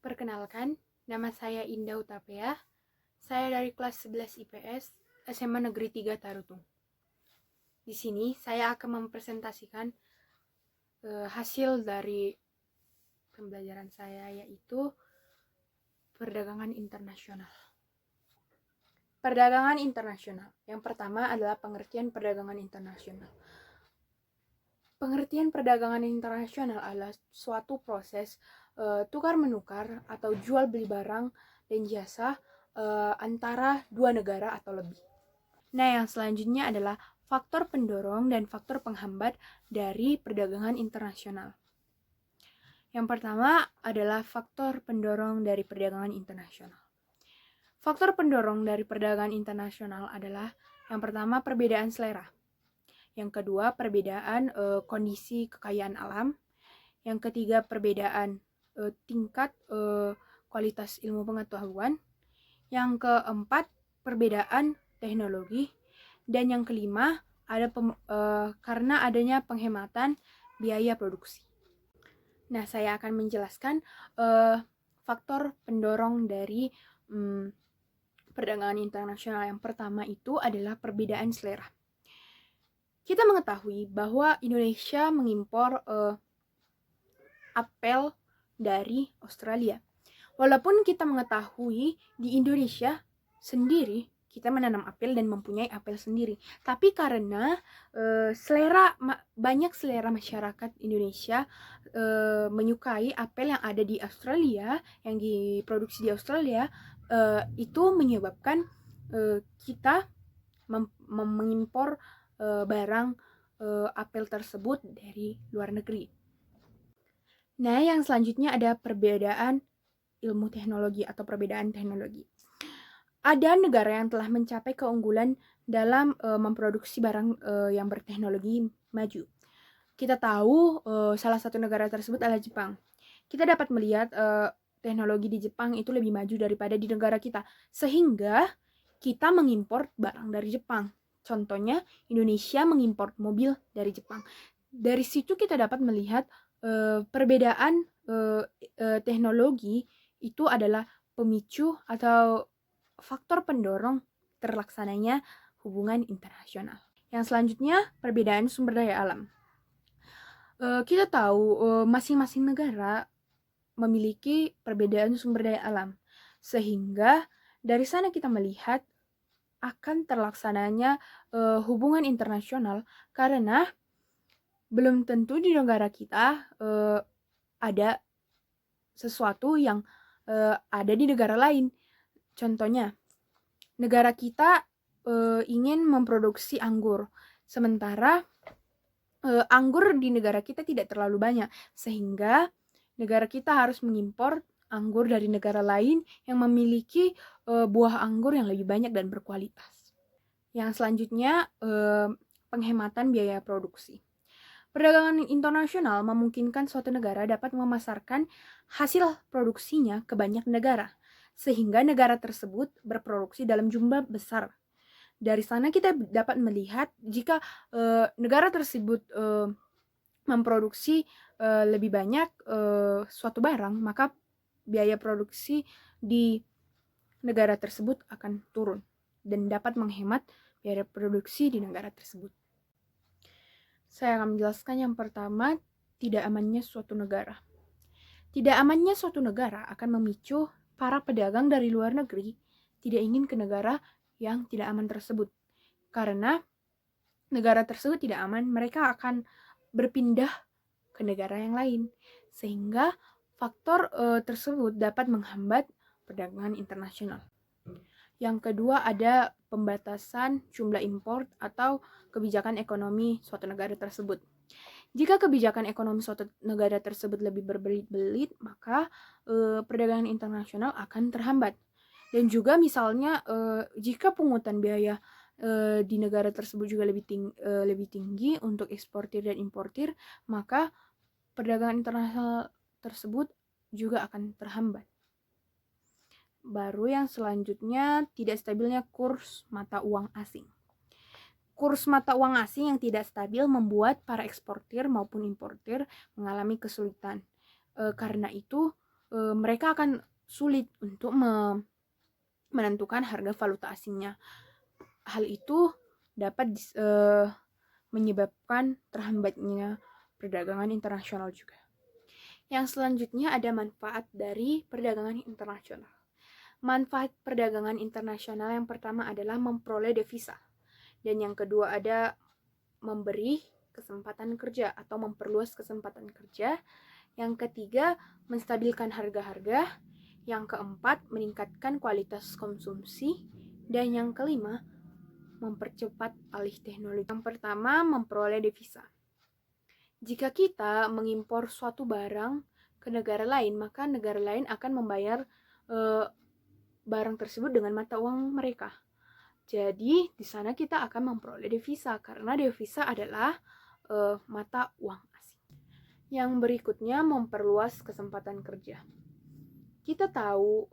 Perkenalkan, nama saya Indah Utapea. Saya dari kelas 11 IPS SMA Negeri 3 Tarutung. Di sini saya akan mempresentasikan hasil dari pembelajaran saya, yaitu perdagangan internasional. Perdagangan internasional. Yang pertama adalah pengertian perdagangan internasional. Pengertian perdagangan internasional adalah suatu proses tukar-menukar atau jual beli barang dan jasa antara dua negara atau lebih. Nah, yang selanjutnya adalah faktor pendorong dan faktor penghambat dari perdagangan internasional. Yang pertama adalah faktor pendorong dari perdagangan internasional. Faktor pendorong dari perdagangan internasional adalah yang pertama perbedaan selera. Yang kedua, perbedaan kondisi kekayaan alam. Yang ketiga, perbedaan tingkat kualitas ilmu pengetahuan. Yang keempat, perbedaan teknologi. Dan yang kelima, ada karena adanya penghematan biaya produksi. Nah, saya akan menjelaskan faktor pendorong dari perdagangan internasional. Yang pertama itu adalah perbedaan selera. Kita mengetahui bahwa Indonesia mengimpor apel dari Australia. Walaupun kita mengetahui di Indonesia sendiri kita menanam apel dan mempunyai apel sendiri, tapi karena banyak selera masyarakat Indonesia menyukai apel yang ada di Australia, yang diproduksi di Australia, itu menyebabkan kita mengimpor barang apel tersebut dari luar negeri. Nah, yang selanjutnya ada perbedaan ilmu teknologi atau perbedaan teknologi. Ada negara yang telah mencapai keunggulan dalam memproduksi barang yang berteknologi maju. Kita tahu salah satu negara tersebut adalah Jepang. Kita dapat melihat teknologi di Jepang itu lebih maju daripada di negara kita, sehingga kita mengimpor barang dari Jepang. Contohnya, Indonesia mengimpor mobil dari Jepang. Dari situ kita dapat melihat perbedaan teknologi itu adalah pemicu atau faktor pendorong terlaksananya hubungan internasional. Yang selanjutnya, perbedaan sumber daya alam. Kita tahu masing-masing negara memiliki perbedaan sumber daya alam, sehingga dari sana kita melihat akan terlaksananya hubungan internasional, karena belum tentu di negara kita ada sesuatu yang ada di negara lain. Contohnya, negara kita ingin memproduksi anggur, sementara anggur di negara kita tidak terlalu banyak, sehingga negara kita harus mengimpor anggur dari negara lain yang memiliki buah anggur yang lebih banyak dan berkualitas. Yang selanjutnya, penghematan biaya produksi. Perdagangan internasional memungkinkan suatu negara dapat memasarkan hasil produksinya ke banyak negara, sehingga negara tersebut berproduksi dalam jumlah besar. Dari sana kita dapat melihat jika negara tersebut memproduksi lebih banyak suatu barang, maka biaya produksi di negara tersebut akan turun dan dapat menghemat biaya produksi di negara tersebut. Saya akan menjelaskan yang pertama, tidak amannya suatu negara. Tidak amannya suatu negara akan memicu para pedagang dari luar negeri tidak ingin ke negara yang tidak aman tersebut. Karena negara tersebut tidak aman, mereka akan berpindah ke negara yang lain. Sehingga faktor tersebut dapat menghambat perdagangan internasional. Yang kedua ada pembatasan jumlah impor atau kebijakan ekonomi suatu negara tersebut. Jika kebijakan ekonomi suatu negara tersebut lebih berbelit-belit, maka perdagangan internasional akan terhambat. Dan juga misalnya jika pungutan biaya di negara tersebut juga lebih tinggi untuk eksportir dan importir, maka perdagangan internasional tersebut juga akan terhambat. Baru yang selanjutnya, tidak stabilnya kurs mata uang asing. Kurs mata uang asing yang tidak stabil membuat para eksportir maupun importir mengalami kesulitan. Karena itu mereka akan sulit untuk menentukan harga valuta asingnya. Hal itu dapat menyebabkan terhambatnya perdagangan internasional juga. Yang selanjutnya ada manfaat dari perdagangan internasional. Manfaat perdagangan internasional yang pertama adalah memperoleh devisa. Dan yang kedua ada memberi kesempatan kerja atau memperluas kesempatan kerja. Yang ketiga, menstabilkan harga-harga. Yang keempat, meningkatkan kualitas konsumsi. Dan yang kelima, mempercepat alih teknologi. Yang pertama, memperoleh devisa. Jika kita mengimpor suatu barang ke negara lain, maka negara lain akan membayar barang tersebut dengan mata uang mereka. Jadi di sana kita akan memperoleh devisa karena devisa adalah mata uang asing. Yang berikutnya memperluas kesempatan kerja. Kita tahu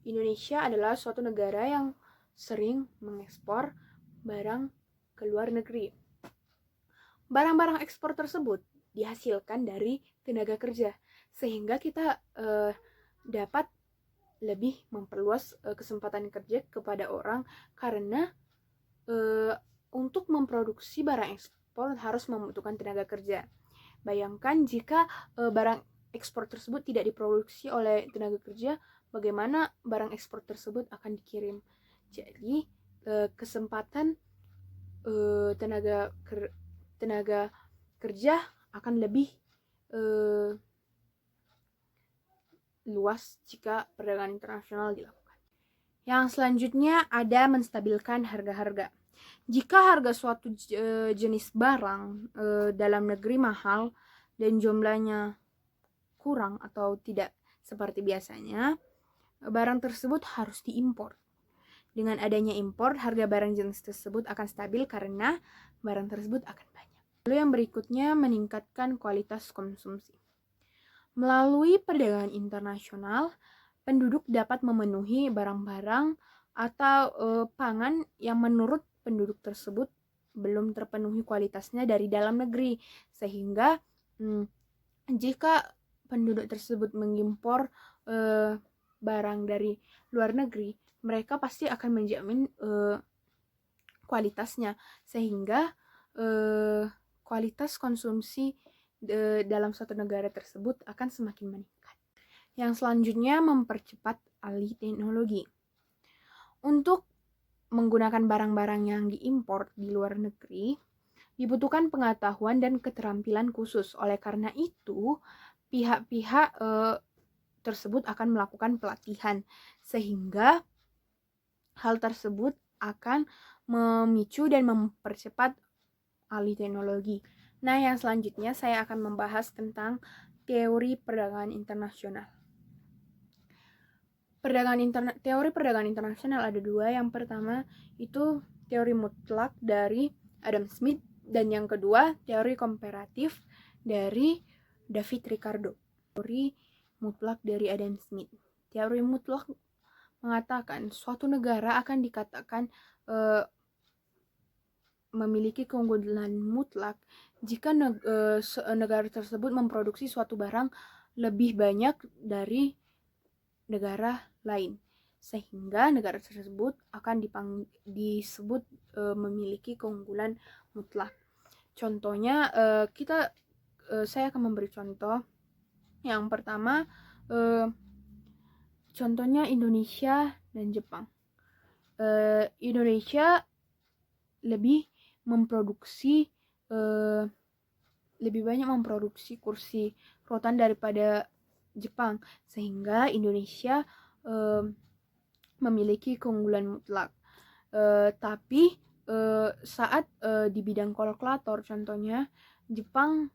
Indonesia adalah suatu negara yang sering mengekspor barang ke luar negeri. Barang-barang ekspor tersebut dihasilkan dari tenaga kerja sehingga kita dapat lebih memperluas kesempatan kerja kepada orang karena untuk memproduksi barang ekspor harus membutuhkan tenaga kerja. Bayangkan jika barang ekspor tersebut tidak diproduksi oleh tenaga kerja, bagaimana barang ekspor tersebut akan dikirim. Jadi kesempatan tenaga kerja akan lebih luas jika perdagangan internasional dilakukan. Yang selanjutnya ada menstabilkan harga-harga. Jika harga suatu jenis barang dalam negeri mahal dan jumlahnya kurang atau tidak seperti biasanya, barang tersebut harus diimpor. Dengan adanya impor, harga barang jenis tersebut akan stabil karena barang tersebut akan banyak. Lalu yang berikutnya, meningkatkan kualitas konsumsi. Melalui perdagangan internasional, penduduk dapat memenuhi barang-barang atau pangan yang menurut penduduk tersebut belum terpenuhi kualitasnya dari dalam negeri. Sehingga jika penduduk tersebut mengimpor barang dari luar negeri, mereka pasti akan menjamin kualitasnya. Sehingga kualitas konsumsi dalam suatu negara tersebut akan semakin meningkat. Yang selanjutnya mempercepat alih teknologi. Untuk menggunakan barang-barang yang diimpor di luar negeri, dibutuhkan pengetahuan dan keterampilan khusus. Oleh karena itu, pihak-pihak tersebut akan melakukan pelatihan, sehingga hal tersebut akan memicu dan mempercepat alih teknologi. Nah, yang selanjutnya saya akan membahas tentang teori perdagangan internasional. Teori perdagangan internasional ada dua. Yang pertama itu teori mutlak dari Adam Smith, dan yang kedua teori komparatif dari David Ricardo. Teori mutlak dari Adam Smith. Teori mutlak mengatakan suatu negara akan dikatakan memiliki keunggulan mutlak jika negara tersebut memproduksi suatu barang lebih banyak dari negara lain, sehingga negara tersebut akan disebut memiliki keunggulan mutlak. Contohnya saya akan memberi contoh. Yang pertama, contohnya Indonesia dan Jepang. Indonesia lebih banyak memproduksi kursi rotan daripada Jepang, sehingga Indonesia memiliki keunggulan mutlak. Tapi saat di bidang kalkulator contohnya, Jepang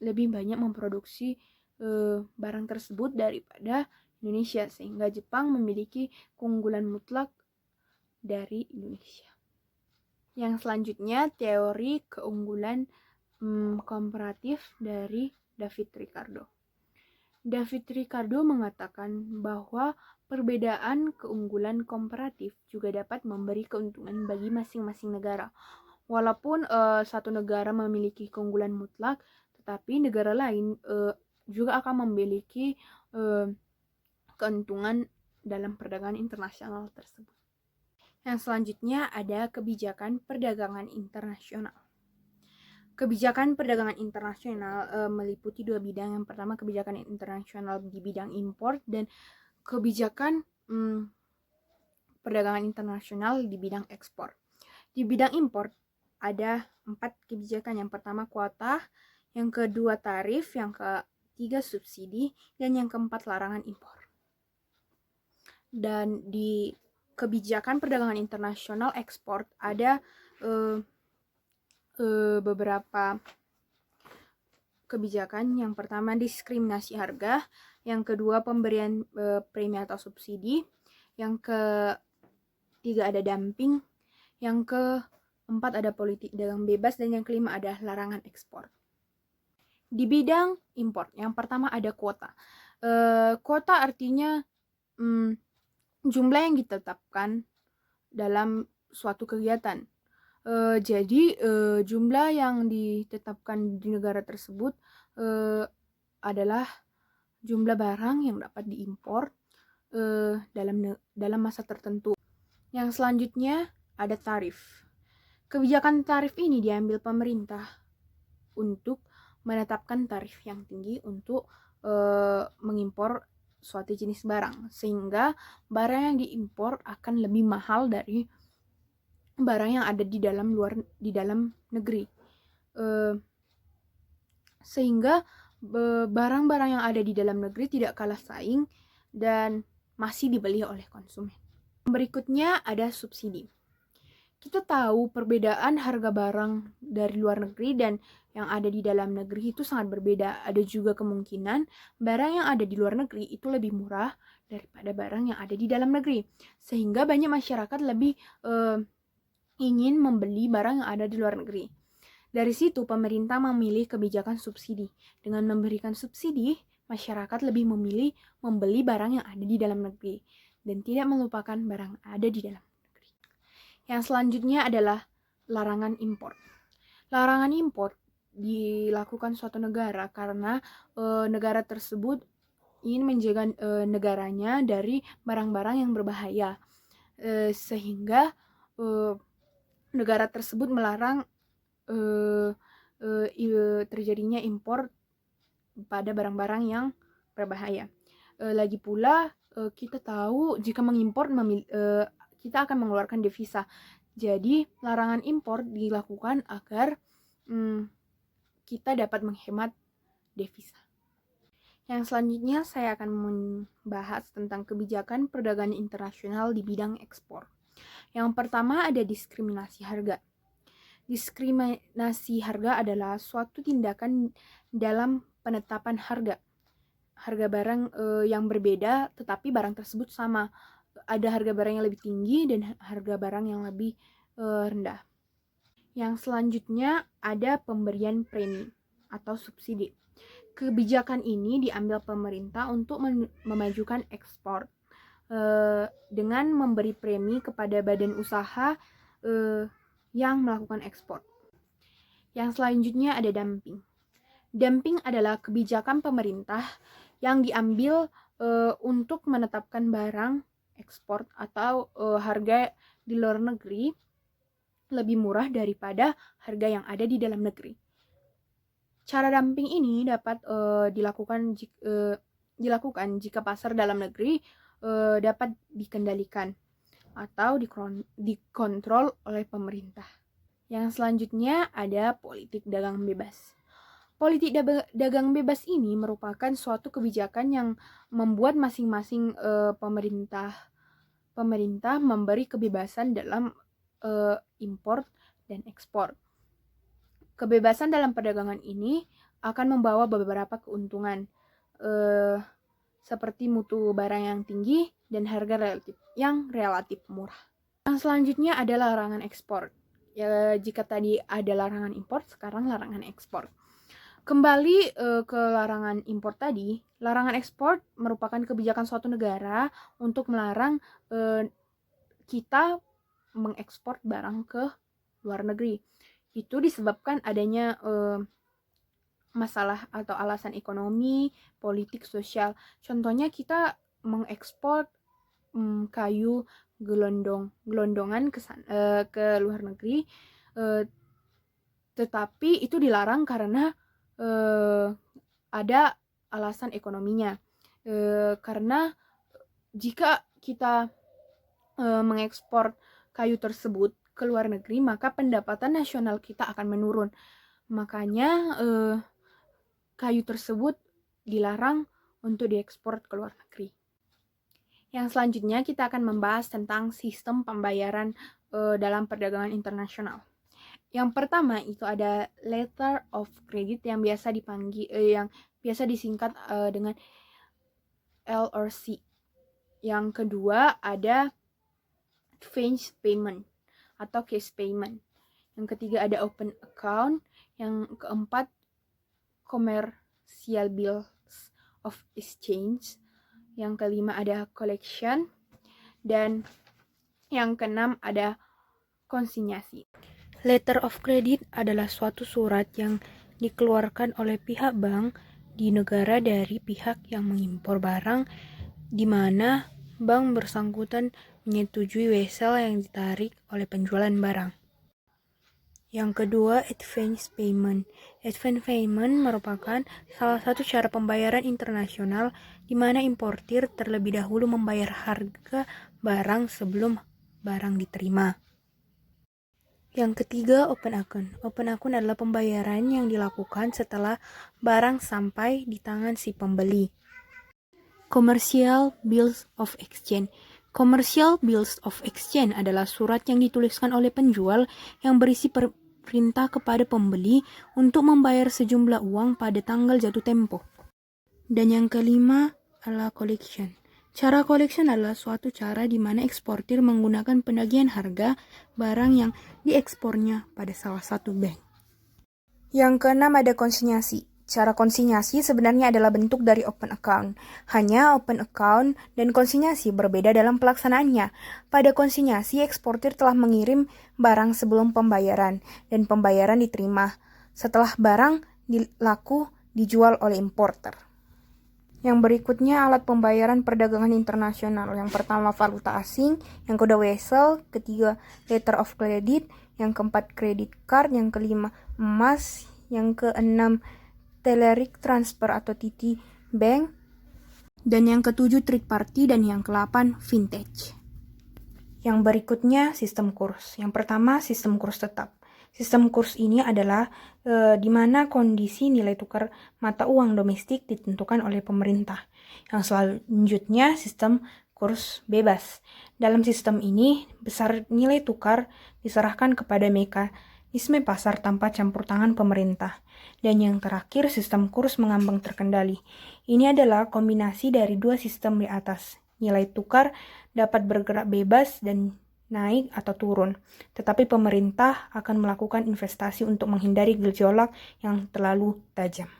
lebih banyak memproduksi barang tersebut daripada Indonesia, sehingga Jepang memiliki keunggulan mutlak dari Indonesia. Yang selanjutnya teori keunggulan komparatif dari David Ricardo. David Ricardo mengatakan bahwa perbedaan keunggulan komparatif juga dapat memberi keuntungan bagi masing-masing negara. Walaupun satu negara memiliki keunggulan mutlak, tetapi negara lain juga akan memiliki keuntungan dalam perdagangan internasional tersebut. Yang selanjutnya ada kebijakan perdagangan internasional. Kebijakan perdagangan internasional meliputi dua bidang. Yang pertama kebijakan internasional di bidang impor dan kebijakan perdagangan internasional di bidang ekspor. Di bidang impor ada 4 kebijakan. Yang pertama kuota, yang kedua tarif, yang ketiga subsidi, dan yang keempat larangan impor. Dan di kebijakan perdagangan internasional ekspor ada beberapa kebijakan. Yang pertama diskriminasi harga, yang kedua pemberian premi atau subsidi, yang ketiga ada dumping, yang keempat ada politik dagang bebas, dan yang kelima ada larangan ekspor. Di bidang impor, yang pertama ada kuota. Kuota artinya jumlah yang ditetapkan dalam suatu kegiatan. Jadi jumlah yang ditetapkan di negara tersebut adalah jumlah barang yang dapat diimpor dalam masa tertentu. Yang selanjutnya ada tarif. Kebijakan tarif ini diambil pemerintah untuk menetapkan tarif yang tinggi untuk mengimpor suatu jenis barang, sehingga barang yang diimpor akan lebih mahal dari barang yang ada di dalam negeri, sehingga barang-barang yang ada di dalam negeri tidak kalah saing dan masih dibeli oleh konsumen. Berikutnya ada subsidi. Kita tahu perbedaan harga barang dari luar negeri dan yang ada di dalam negeri itu sangat berbeda. Ada juga kemungkinan barang yang ada di luar negeri itu lebih murah daripada barang yang ada di dalam negeri, sehingga banyak masyarakat lebih ingin membeli barang yang ada di luar negeri. Dari situ pemerintah memilih kebijakan subsidi. Dengan memberikan subsidi, masyarakat lebih memilih membeli barang yang ada di dalam negeri dan tidak melupakan barang ada di dalam negeri. Yang selanjutnya adalah larangan impor. Larangan impor dilakukan suatu negara karena negara tersebut ingin menjaga negaranya dari barang-barang yang berbahaya, sehingga negara tersebut melarang terjadinya impor pada barang-barang yang berbahaya. Lagi pula kita tahu jika mengimpor kita akan mengeluarkan devisa. Jadi larangan impor dilakukan agar kita dapat menghemat devisa. Yang selanjutnya saya akan membahas tentang kebijakan perdagangan internasional di bidang ekspor. Yang pertama ada diskriminasi harga. Diskriminasi harga adalah suatu tindakan dalam penetapan harga barang yang berbeda tetapi barang tersebut sama. Ada harga barang yang lebih tinggi dan harga barang yang lebih rendah. Yang selanjutnya ada pemberian premi atau subsidi. Kebijakan ini diambil pemerintah untuk memajukan ekspor dengan memberi premi kepada badan usaha yang melakukan ekspor. Yang selanjutnya ada dumping. Dumping adalah kebijakan pemerintah yang diambil untuk menetapkan barang ekspor atau harga di luar negeri lebih murah daripada harga yang ada di dalam negeri. Cara dumping ini dapat dilakukan jika pasar dalam negeri dapat dikendalikan atau dikontrol oleh pemerintah. Yang selanjutnya ada politik dagang bebas. Politik dagang bebas ini merupakan suatu kebijakan yang membuat masing-masing pemerintah memberi kebebasan dalam impor dan ekspor. Kebebasan dalam perdagangan ini akan membawa beberapa keuntungan seperti mutu barang yang tinggi dan harga yang relatif murah. Yang selanjutnya adalah larangan ekspor. Jika tadi ada larangan impor, sekarang larangan ekspor. Kembali ke larangan impor tadi, larangan ekspor merupakan kebijakan suatu negara untuk melarang kita mengekspor barang ke luar negeri. Itu disebabkan adanya masalah atau alasan ekonomi, politik, sosial. Contohnya kita mengekspor kayu gelondongan ke luar negeri, tetapi itu dilarang karena ada alasan ekonominya. Karena jika kita mengekspor kayu tersebut ke luar negeri, maka pendapatan nasional kita akan menurun. Makanya kayu tersebut dilarang untuk diekspor ke luar negeri. Yang selanjutnya kita akan membahas tentang sistem pembayaran dalam perdagangan internasional. Yang pertama itu ada letter of credit yang biasa disingkat dengan LRC. Yang kedua ada advance payment atau cash payment. Yang ketiga ada open account. Yang keempat commercial bills of exchange. Yang kelima ada collection. Dan yang keenam ada konsinyasi. Letter of credit adalah suatu surat yang dikeluarkan oleh pihak bank di negara dari pihak yang mengimpor barang, di mana bank bersangkutan menyetujui wesel yang ditarik oleh penjualan barang. Yang kedua, advance payment. Advance payment merupakan salah satu cara pembayaran internasional di mana importir terlebih dahulu membayar harga barang sebelum barang diterima. Yang ketiga, open account. Open account adalah pembayaran yang dilakukan setelah barang sampai di tangan si pembeli. Commercial bills of exchange. Commercial bills of exchange adalah surat yang dituliskan oleh penjual yang berisi perintah kepada pembeli untuk membayar sejumlah uang pada tanggal jatuh tempo. Dan yang kelima adalah collection. Cara collection adalah suatu cara di mana eksportir menggunakan penagihan harga barang yang diekspornya pada salah satu bank. Yang keenam ada konsinyasi. Cara konsinyasi sebenarnya adalah bentuk dari open account. Hanya open account dan konsinyasi berbeda dalam pelaksanaannya. Pada konsinyasi, eksportir telah mengirim barang sebelum pembayaran, dan pembayaran diterima setelah barang laku dijual oleh importer. Yang berikutnya alat pembayaran perdagangan internasional. Yang pertama valuta asing, yang kedua wesel, ketiga letter of credit, yang keempat credit card, yang kelima emas, yang keenam telerik transfer atau TT bank, dan yang ketujuh third party, dan yang ke-8 vintage. Yang berikutnya sistem kurs. Yang pertama sistem kurs tetap. Sistem kurs ini adalah di mana kondisi nilai tukar mata uang domestik ditentukan oleh pemerintah. Yang selanjutnya sistem kurs bebas. Dalam sistem ini, besar nilai tukar diserahkan kepada mekanisme pasar tanpa campur tangan pemerintah. Dan yang terakhir, sistem kurs mengambang terkendali. Ini adalah kombinasi dari dua sistem di atas. Nilai tukar dapat bergerak bebas dan naik atau turun, tetapi pemerintah akan melakukan investasi untuk menghindari gejolak yang terlalu tajam.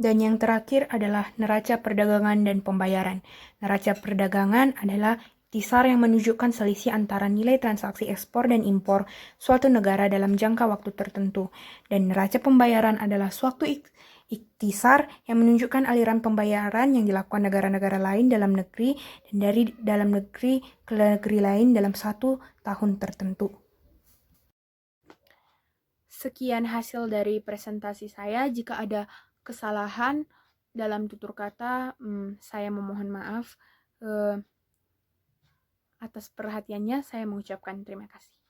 Dan yang terakhir adalah neraca perdagangan dan pembayaran. Neraca perdagangan adalah ikhtisar yang menunjukkan selisih antara nilai transaksi ekspor dan impor suatu negara dalam jangka waktu tertentu. Dan neraca pembayaran adalah suatu ikhtisar yang menunjukkan aliran pembayaran yang dilakukan negara-negara lain dalam negeri dan dari dalam negeri ke negeri lain dalam satu tahun tertentu. Sekian hasil dari presentasi saya. Jika ada kesalahan dalam tutur kata, saya memohon maaf. Atas perhatiannya, saya mengucapkan terima kasih.